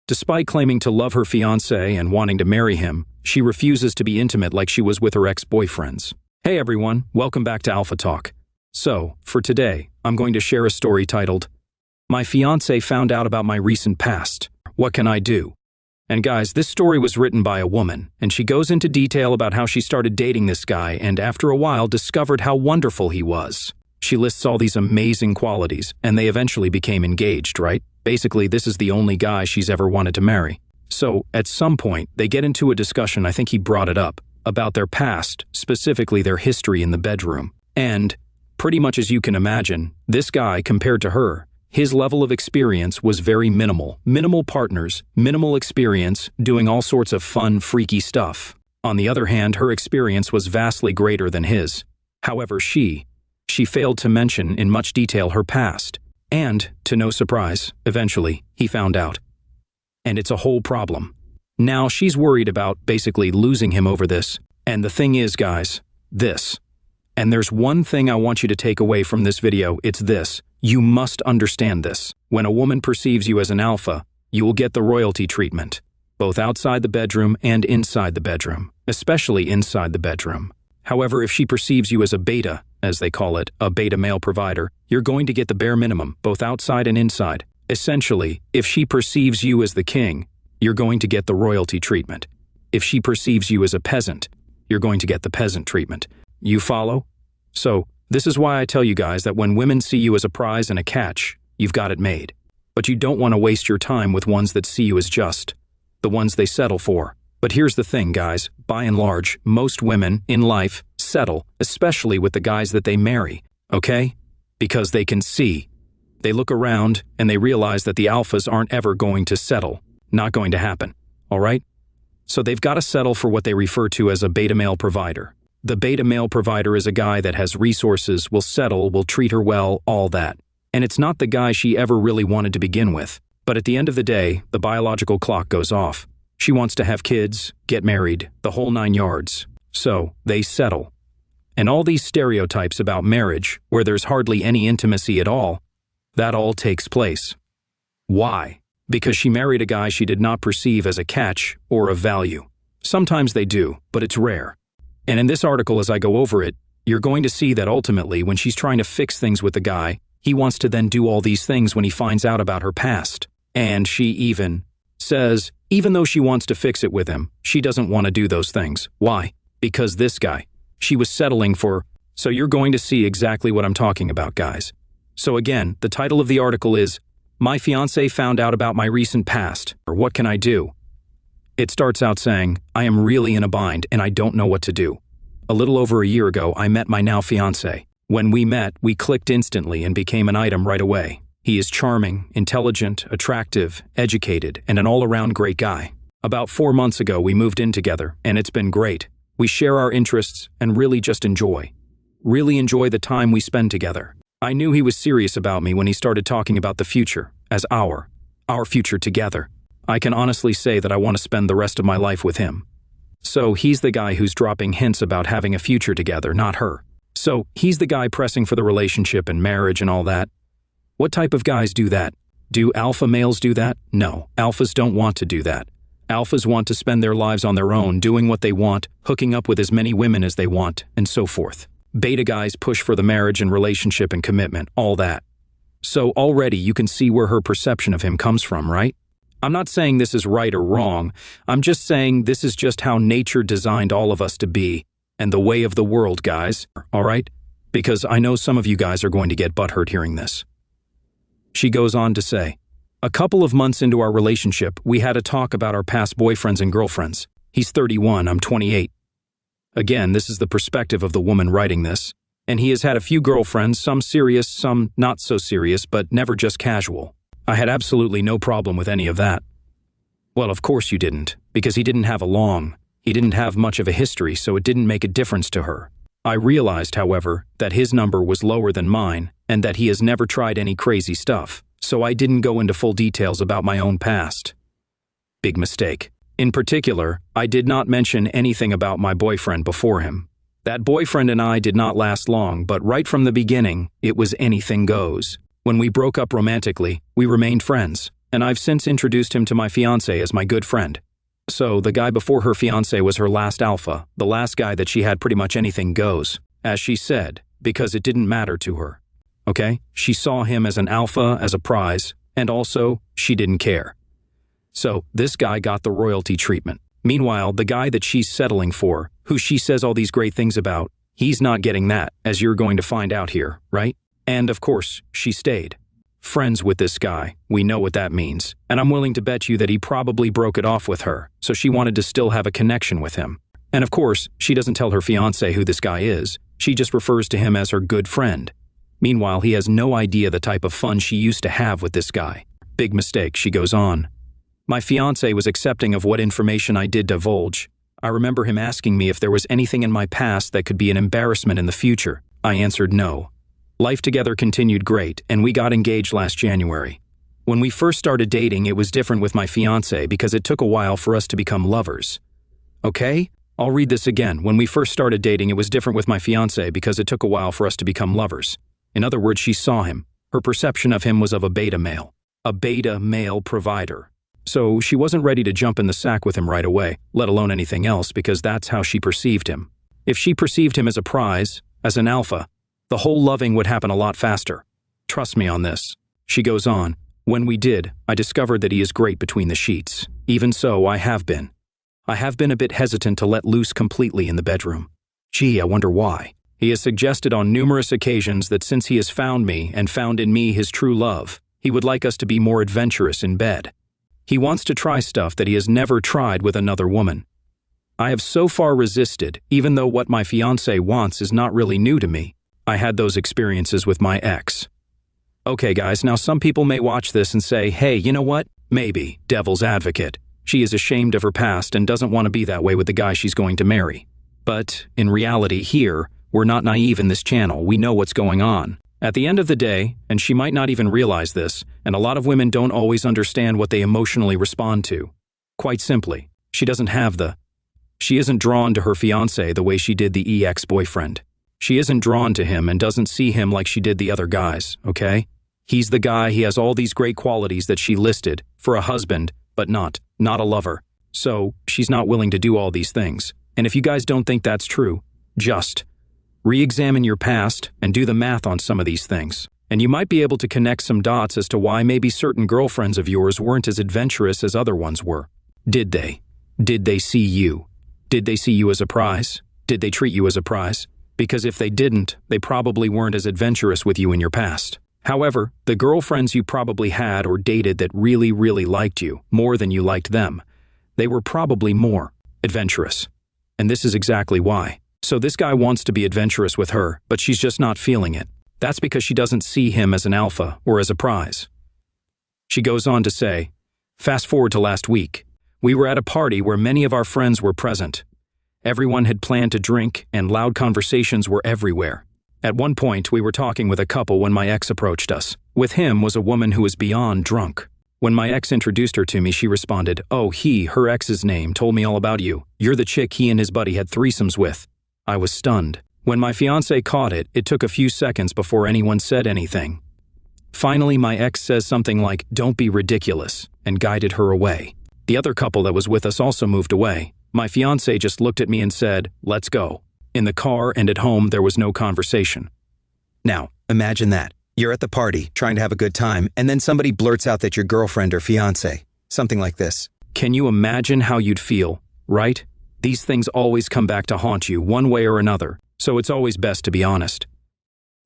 Despite claiming to love her fiancé and wanting to marry him, she refuses to be intimate like she was with her ex-boyfriends. Hey everyone, welcome back to Alpha Talk. So, for today, I'm going to share a story titled, My Fiancé Found Out About My Recent Past. What Can I Do? And guys, this story was written by a woman, and she goes into detail about how she started dating this guy and after a while discovered how wonderful he was. She lists all these amazing qualities, and they eventually became engaged, right? Basically, this is the only guy she's ever wanted to marry. So, at some point, they get into a discussion, I think he brought it up, about their past, specifically their history in the bedroom. And, pretty much as you can imagine, this guy, compared to her, his level of experience was very minimal. Minimal partners, minimal experience, doing all sorts of fun, freaky stuff. On the other hand, her experience was vastly greater than his. However, she failed to mention in much detail her past. And, to no surprise, eventually, he found out. And it's a whole problem. Now she's worried about basically losing him over this. And the thing is, guys, this. And there's one thing I want you to take away from this video, it's this. You must understand this. When a woman perceives you as an alpha, you will get the royalty treatment, both outside the bedroom and inside the bedroom, especially inside the bedroom. However, if she perceives you as a beta, as they call it, a beta male provider, you're going to get the bare minimum, both outside and inside. Essentially, if she perceives you as the king, you're going to get the royalty treatment. If she perceives you as a peasant, you're going to get the peasant treatment. You follow? So, this is why I tell you guys that when women see you as a prize and a catch, you've got it made. But you don't want to waste your time with ones that see you as just, the ones they settle for. But here's the thing, guys, by and large, most women in life settle, especially with the guys that they marry, okay? Because they can see. They look around and they realize that the alphas aren't ever going to settle. Not going to happen, all right? So they've got to settle for what they refer to as a beta male provider. The beta male provider is a guy that has resources, will settle, will treat her well, all that. And it's not the guy she ever really wanted to begin with. But at the end of the day, the biological clock goes off. She wants to have kids, get married, the whole 9 yards. So, they settle. And all these stereotypes about marriage, where there's hardly any intimacy at all, that all takes place. Why? Because she married a guy she did not perceive as a catch or of value. Sometimes they do, but it's rare. And in this article, as I go over it, you're going to see that ultimately, when she's trying to fix things with the guy, he wants to then do all these things when he finds out about her past. And she even says, even though she wants to fix it with him, she doesn't want to do those things. Why? Because this guy, she was settling for. So you're going to see exactly what I'm talking about, guys. So again, the title of the article is, My Fiancé Found Out About My Recent Past, or What Can I Do? It starts out saying, I am really in a bind and I don't know what to do. A little over a year ago, I met my now fiancé. When we met, we clicked instantly and became an item right away. He is charming, intelligent, attractive, educated, and an all-around great guy. About 4 months ago, we moved in together, and it's been great. We share our interests and really just enjoy. Really enjoy the time we spend together. I knew he was serious about me when he started talking about the future, as our future together. I can honestly say that I want to spend the rest of my life with him. So he's the guy who's dropping hints about having a future together, not her. So he's the guy pressing for the relationship and marriage and all that. What type of guys do that? Do alpha males do that? No, alphas don't want to do that. Alphas want to spend their lives on their own, doing what they want, hooking up with as many women as they want, and so forth. Beta guys push for the marriage and relationship and commitment, all that. So already you can see where her perception of him comes from, right? I'm not saying this is right or wrong. I'm just saying this is just how nature designed all of us to be, and the way of the world, guys, all right? Because I know some of you guys are going to get butthurt hearing this. She goes on to say, a couple of months into our relationship, we had a talk about our past boyfriends and girlfriends. He's 31, I'm 28. Again, this is the perspective of the woman writing this. And he has had a few girlfriends, some serious, some not so serious, but never just casual. I had absolutely no problem with any of that. Well, of course you didn't, because he didn't have much of a history, so it didn't make a difference to her. I realized, however, that his number was lower than mine, and that he has never tried any crazy stuff, so I didn't go into full details about my own past. Big mistake. In particular, I did not mention anything about my boyfriend before him. That boyfriend and I did not last long, but right from the beginning, it was anything goes. When we broke up romantically, we remained friends. and I've since introduced him to my fiancé as my good friend. So, the guy before her fiancé was her last alpha, the last guy that she had pretty much anything goes, as she said, because it didn't matter to her. Okay? She saw him as an alpha, as a prize, and also, she didn't care. So, this guy got the royalty treatment. Meanwhile, the guy that she's settling for, who she says all these great things about, he's not getting that, as you're going to find out here, right? And of course, she stayed. Friends with this guy, we know what that means, and I'm willing to bet you that he probably broke it off with her, so she wanted to still have a connection with him. And of course, she doesn't tell her fiancé who this guy is, she just refers to him as her good friend. Meanwhile, he has no idea the type of fun she used to have with this guy. Big mistake, she goes on. My fiancé was accepting of what information I did divulge. I remember him asking me if there was anything in my past that could be an embarrassment in the future. I answered no. Life together continued great, and we got engaged last January. When we first started dating, it was different with my fiancé because it took a while for us to become lovers. Okay? I'll read this again. When we first started dating, it was different with my fiancé because it took a while for us to become lovers. In other words, she saw him. Her perception of him was of a beta male provider. So she wasn't ready to jump in the sack with him right away, let alone anything else, because that's how she perceived him. If she perceived him as a prize, as an alpha, the whole loving would happen a lot faster. Trust me on this. She goes on, when we did, I discovered that he is great between the sheets. Even so, I have been a bit hesitant to let loose completely in the bedroom. Gee, I wonder why. He has suggested on numerous occasions that since he has found me and found in me his true love, he would like us to be more adventurous in bed. He wants to try stuff that he has never tried with another woman. I have so far resisted, even though what my fiancé wants is not really new to me. I had those experiences with my ex. Okay guys, now some people may watch this and say, hey, you know what? Maybe, devil's advocate. She is ashamed of her past and doesn't want to be that way with the guy she's going to marry. But, in reality here, we're not naive in this channel, we know what's going on. At the end of the day, and she might not even realize this, and a lot of women don't always understand what they emotionally respond to. Quite simply, she isn't drawn to her fiancé the way she did the ex-boyfriend. She isn't drawn to him and doesn't see him like she did the other guys, okay? He's the guy, he has all these great qualities that she listed, for a husband, but not a lover. So, she's not willing to do all these things. And if you guys don't think that's true, just re-examine your past and do the math on some of these things. And you might be able to connect some dots as to why maybe certain girlfriends of yours weren't as adventurous as other ones were. Did they? Did they see you? Did they see you as a prize? Did they treat you as a prize? Because if they didn't, they probably weren't as adventurous with you in your past. However, the girlfriends you probably had or dated that really, really liked you, more than you liked them, they were probably more adventurous. And this is exactly why. So this guy wants to be adventurous with her, but she's just not feeling it. That's because she doesn't see him as an alpha or as a prize. She goes on to say, fast forward to last week. We were at a party where many of our friends were present. Everyone had planned to drink, and loud conversations were everywhere. At one point, we were talking with a couple when my ex approached us. With him was a woman who was beyond drunk. When my ex introduced her to me, she responded, oh, her ex's name, told me all about you. You're the chick he and his buddy had threesomes with. I was stunned. When my fiancé caught it, it took a few seconds before anyone said anything. Finally, my ex says something like, don't be ridiculous, and guided her away. The other couple that was with us also moved away. My fiancé just looked at me and said, let's go. In the car and at home, there was no conversation. Now, imagine that. You're at the party, trying to have a good time, and then somebody blurts out that you're girlfriend or fiancé. Something like this. Can you imagine how you'd feel, right? These things always come back to haunt you, one way or another, so it's always best to be honest.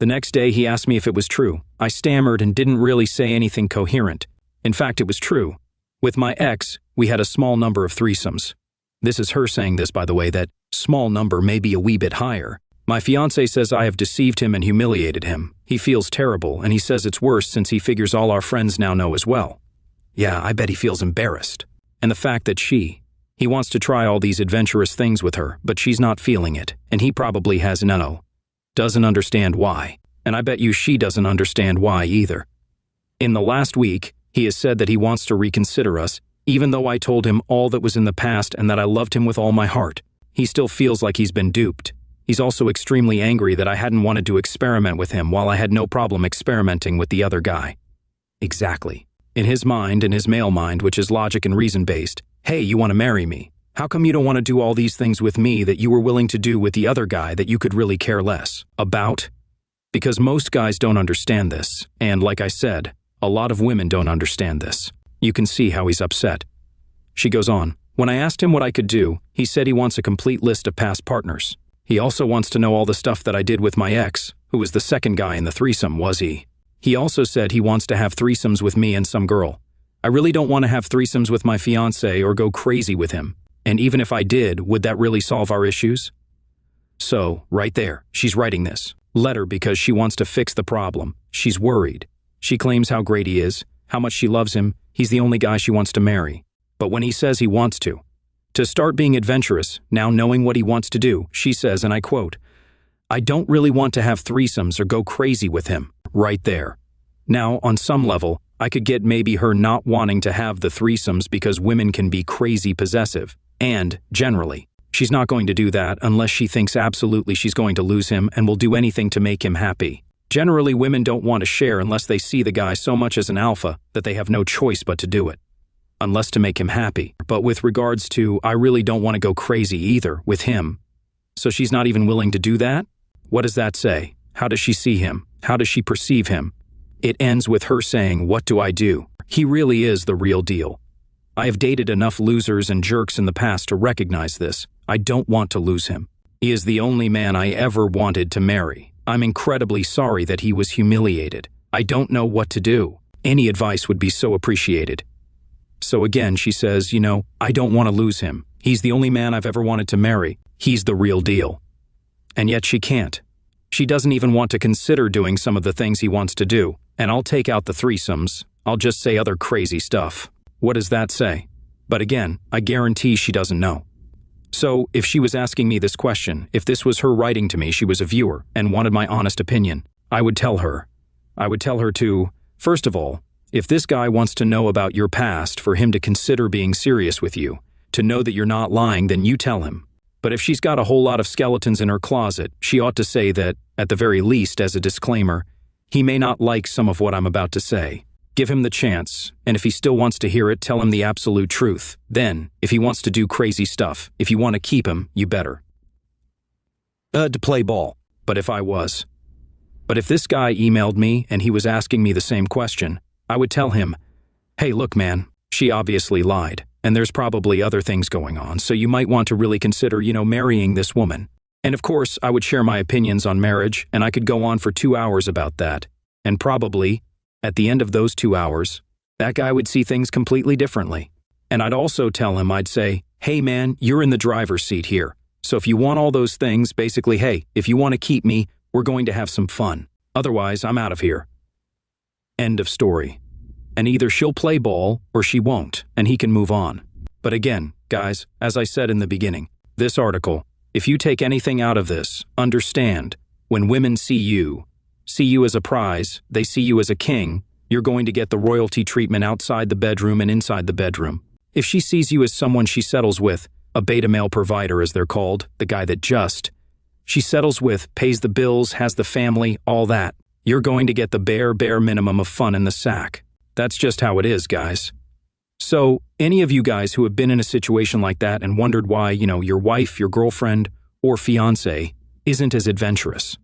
The next day, he asked me if it was true. I stammered and didn't really say anything coherent. In fact, it was true. With my ex, we had a small number of threesomes. This is her saying this, by the way, that small number may be a wee bit higher. My fiancé says I have deceived him and humiliated him. He feels terrible, and he says it's worse since he figures all our friends now know as well. Yeah, I bet he feels embarrassed. And the fact that he wants to try all these adventurous things with her, but she's not feeling it, and he probably doesn't understand why. And I bet you she doesn't understand why either. In the last week, he has said that he wants to reconsider us, even though I told him all that was in the past and that I loved him with all my heart. He still feels like he's been duped. He's also extremely angry that I hadn't wanted to experiment with him while I had no problem experimenting with the other guy. Exactly. In his mind, in his male mind, which is logic and reason-based, hey, you want to marry me. How come you don't want to do all these things with me that you were willing to do with the other guy that you could really care less about? Because most guys don't understand this, and like I said, a lot of women don't understand this. You can see how he's upset. She goes on, when I asked him what I could do, he said he wants a complete list of past partners. He also wants to know all the stuff that I did with my ex, who was the second guy in the threesome, was he? He also said he wants to have threesomes with me and some girl. I really don't want to have threesomes with my fiancé or go crazy with him. And even if I did, would that really solve our issues? So, right there, she's writing this letter because she wants to fix the problem. She's worried. She claims how great he is, how much she loves him, he's the only guy she wants to marry. But when he says he wants to start being adventurous, now knowing what he wants to do, she says, and I quote, I don't really want to have threesomes or go crazy with him. Right there. Now, on some level, I could get maybe her not wanting to have the threesomes because women can be crazy possessive. And, generally, she's not going to do that unless she thinks absolutely she's going to lose him and will do anything to make him happy. Generally, women don't want to share unless they see the guy so much as an alpha that they have no choice but to do it. Unless to make him happy. But with regards to, I really don't want to go crazy either with him. So she's not even willing to do that? What does that say? How does she see him? How does she perceive him? It ends with her saying, what do I do? He really is the real deal. I have dated enough losers and jerks in the past to recognize this. I don't want to lose him. He is the only man I ever wanted to marry. I'm incredibly sorry that he was humiliated. I don't know what to do. Any advice would be so appreciated. So again, she says, I don't want to lose him. He's the only man I've ever wanted to marry. He's the real deal. And yet she can't. She doesn't even want to consider doing some of the things he wants to do. And I'll take out the threesomes. I'll just say other crazy stuff. What does that say? But again, I guarantee she doesn't know. So, if she was asking me this question, if this was her writing to me, she was a viewer, and wanted my honest opinion, I would tell her. I would tell her to, first of all, if this guy wants to know about your past for him to consider being serious with you, to know that you're not lying, then you tell him. But if she's got a whole lot of skeletons in her closet, she ought to say that, at the very least, as a disclaimer, he may not like some of what I'm about to say. Give him the chance, and if he still wants to hear it, tell him the absolute truth. Then, if he wants to do crazy stuff, if you want to keep him, you better. To play ball. But if this guy emailed me and he was asking me the same question, I would tell him, hey, look, man, she obviously lied, and there's probably other things going on, so you might want to really consider, marrying this woman. And of course, I would share my opinions on marriage, and I could go on for 2 hours about that. And probably, at the end of those 2 hours, that guy would see things completely differently. And I'd also tell him, I'd say, hey man, you're in the driver's seat here. So if you want all those things, basically, hey, if you want to keep me, we're going to have some fun. Otherwise, I'm out of here. End of story. And either she'll play ball or she won't, and he can move on. But again, guys, as I said in the beginning, this article, if you take anything out of this, understand, when women see you as a prize, they see you as a king, you're going to get the royalty treatment outside the bedroom and inside the bedroom. If she sees you as someone she settles with, a beta male provider as they're called, the guy that she settles with, pays the bills, has the family, all that, you're going to get the bare minimum of fun in the sack. That's just how it is, guys. So, any of you guys who have been in a situation like that and wondered why, your wife, your girlfriend, or fiancé isn't as adventurous.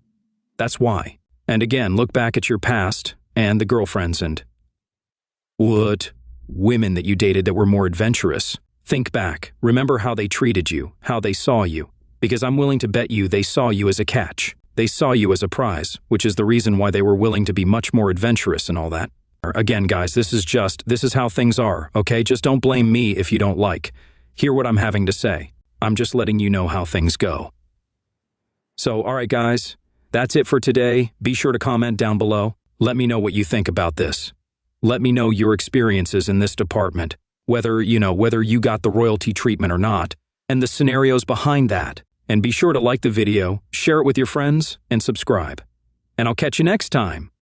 That's why. And again, look back at your past and the girlfriends and women that you dated that were more adventurous. Think back. Remember how they treated you, how they saw you. Because I'm willing to bet you they saw you as a catch. They saw you as a prize, which is the reason why they were willing to be much more adventurous and all that. Again, guys, this is how things are, okay? Just don't blame me if you don't hear what I'm having to say. I'm just letting you know how things go. So, all right, guys, that's it for today. Be sure to comment down below. Let me know what you think about this. Let me know your experiences in this department, whether you got the royalty treatment or not, and the scenarios behind that. And be sure to like the video, share it with your friends, and subscribe. And I'll catch you next time.